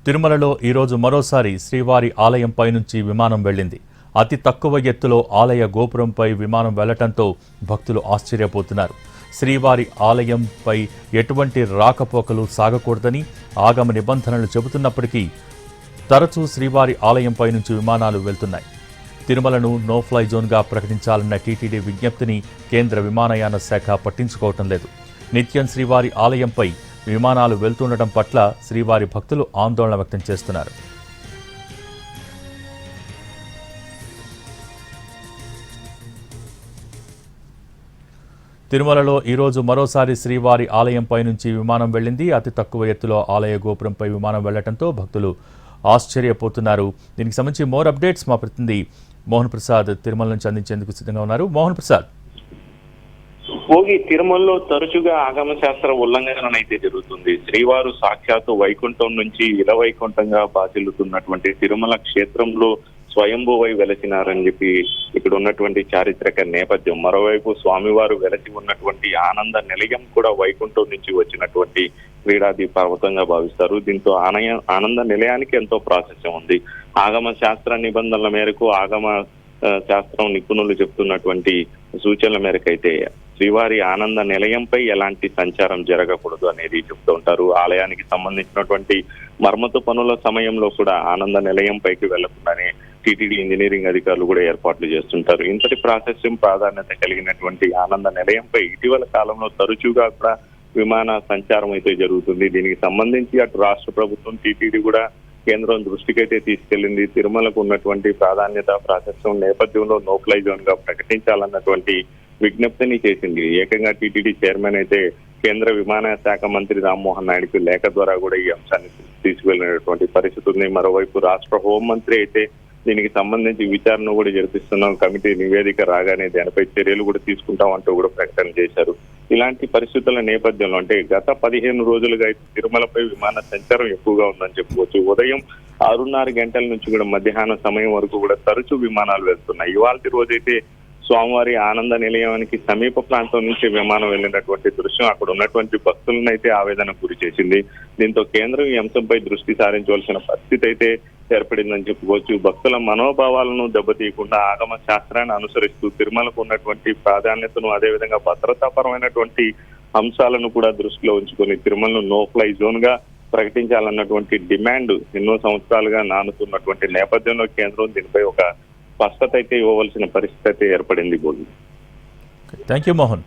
తిరుమలలో ఈరోజు మరోసారి శ్రీవారి ఆలయంపై నుంచి విమానం వెళ్లింది. అతి తక్కువ ఎత్తులో ఆలయ గోపురంపై విమానం వెళ్లటంతో భక్తులు ఆశ్చర్యపోతున్నారు. శ్రీవారి ఆలయంపై ఎటువంటి రాకపోకలు సాగకూడదని ఆగమ నిబంధనలు చెబుతున్నప్పటికీ తరచూ శ్రీవారి ఆలయంపై నుంచి విమానాలు వెళ్తున్నాయి. తిరుమలను నో ఫ్లై జోన్గా ప్రకటించాలన్న టీటీడీ విజ్ఞప్తిని కేంద్ర విమానయాన శాఖ పట్టించుకోవటం లేదు. నిత్యం శ్రీవారి ఆలయంపై విమానాలు వెళ్తుండటం పట్ల శ్రీవారి భక్తులు ఆందోళన వ్యక్తం చేస్తున్నారు. తిరుమలలో ఈరోజు మరోసారి శ్రీవారి ఆలయంపై నుంచి విమానం వెళ్లింది. అతి తక్కువ ఎత్తులో ఆలయ గోపురంపై విమానం వెళ్లడంతో భక్తులు ఆశ్చర్యపోతున్నారు. దీనికి సంబంధించి మోర్ అప్డేట్స్ మా ప్రతినిధి మోహన్ ప్రసాద్ తిరుమల నుంచి అందించేందుకు సిద్ధంగా ఉన్నారు. మోహన్ ప్రసాద్, భోగి తిరుమలలో తరచుగా ఆగమ శాస్త్ర ఉల్లంఘన అయితే జరుగుతుంది. శ్రీవారు సాక్షాత్తు వైకుంఠం నుంచి ఇలవైకుంఠంగా బాసిల్లుతున్నటువంటి తిరుమల క్షేత్రంలో స్వయంభూవై వెలసినారని చెప్పి ఇక్కడ ఉన్నటువంటి చారిత్రక నేపథ్యం. మరోవైపు స్వామివారు వెలసి ఉన్నటువంటి ఆనంద నిలయం కూడా వైకుంఠం నుంచి వచ్చినటువంటి క్రీడాది పర్వతంగా భావిస్తారు. దీంతో ఆనంద నిలయానికి ఎంతో ప్రాశస్త్యం ఉంది. ఆగమ శాస్త్ర నిబంధనల మేరకు ఆగమ శాస్త్రం నిపుణులు చెప్తున్నటువంటి సూచనల మేరకు అయితే శ్రీవారి ఆనంద నిలయంపై ఎలాంటి సంచారం జరగకూడదు అనేది చెప్తూ ఉంటారు. ఆలయానికి సంబంధించినటువంటి మరమ్మతు పనుల సమయంలో కూడా ఆనంద నిలయంపైకి వెళ్లకుండానే టీటీడీ ఇంజనీరింగ్ అధికారులు కూడా ఏర్పాట్లు చేస్తుంటారు. ఇంతటి ప్రాశస్త్యం ప్రాధాన్యత కలిగినటువంటి ఆనంద నిలయంపై ఇటీవల కాలంలో తరచుగా కూడా విమాన సంచారం అయితే జరుగుతుంది. దీనికి సంబంధించి అటు రాష్ట్ర ప్రభుత్వం టీటీడీ కూడా కేంద్రం దృష్టికైతే తీసుకెళ్లింది. తిరుమలకు ఉన్నటువంటి ప్రాధాన్యత ప్రాశస్త్యం నేపథ్యంలో నో ఫ్లై జోన్ గా ప్రకటించాలన్నటువంటి విజ్ఞప్తిని చేసింది. ఏకంగా టీటీడీ చైర్మన్ అయితే కేంద్ర విమానయాన శాఖ మంత్రి రామ్మోహన్ నాయుడుకి లేఖ ద్వారా కూడా ఈ అంశాన్ని తీసుకువెళ్ళినటువంటి పరిస్థితి ఉంది. మరోవైపు రాష్ట్ర హోంమంత్రి అయితే దీనికి సంబంధించి విచారణ కూడా జరిపిస్తున్నాం, కమిటీ నివేదిక రాగానే దానిపై చర్యలు కూడా తీసుకుంటాం అంటూ కూడా ప్రకటన చేశారు. ఇలాంటి పరిస్థితుల నేపథ్యంలో అంటే గత 15 రోజులుగా అయితే తిరుమలపై విమాన సంచారం ఎక్కువగా ఉందని చెప్పుకోవచ్చు. ఉదయం 6:30 గంటల నుంచి కూడా మధ్యాహ్నం సమయం వరకు కూడా తరచూ విమానాలు వెళ్తున్నాయి. ఇవాళ రోజైతే స్వామివారి ఆనంద నిలయానికి సమీప ప్రాంతం నుంచి విమానం వెళ్లినటువంటి దృశ్యం అక్కడ ఉన్నటువంటి భక్తులను అయితే ఆవేదనకు గురి చేసింది. దీంతో కేంద్రం ఈ అంశంపై దృష్టి సారించవలసిన పరిస్థితి అయితే ఏర్పడిందని చెప్పుకోవచ్చు. భక్తుల మనోభావాలను దెబ్బతీయకుండా ఆగమ శాస్త్రాన్ని అనుసరిస్తూ తిరుమలకు ఉన్నటువంటి ప్రాధాన్యతను అదేవిధంగా భద్రతాపరమైనటువంటి అంశాలను కూడా దృష్టిలో ఉంచుకొని తిరుమలను నో ఫ్లై జోన్ గా ప్రకటించాలన్నటువంటి డిమాండ్ ఎన్నో సంవత్సరాలుగా నానుతున్నటువంటి నేపథ్యంలో కేంద్రం దీనిపై ఒక స్పష్టత అయితే ఇవ్వవలసిన పరిస్థితి అయితే ఏర్పడింది. Thank you Mohan.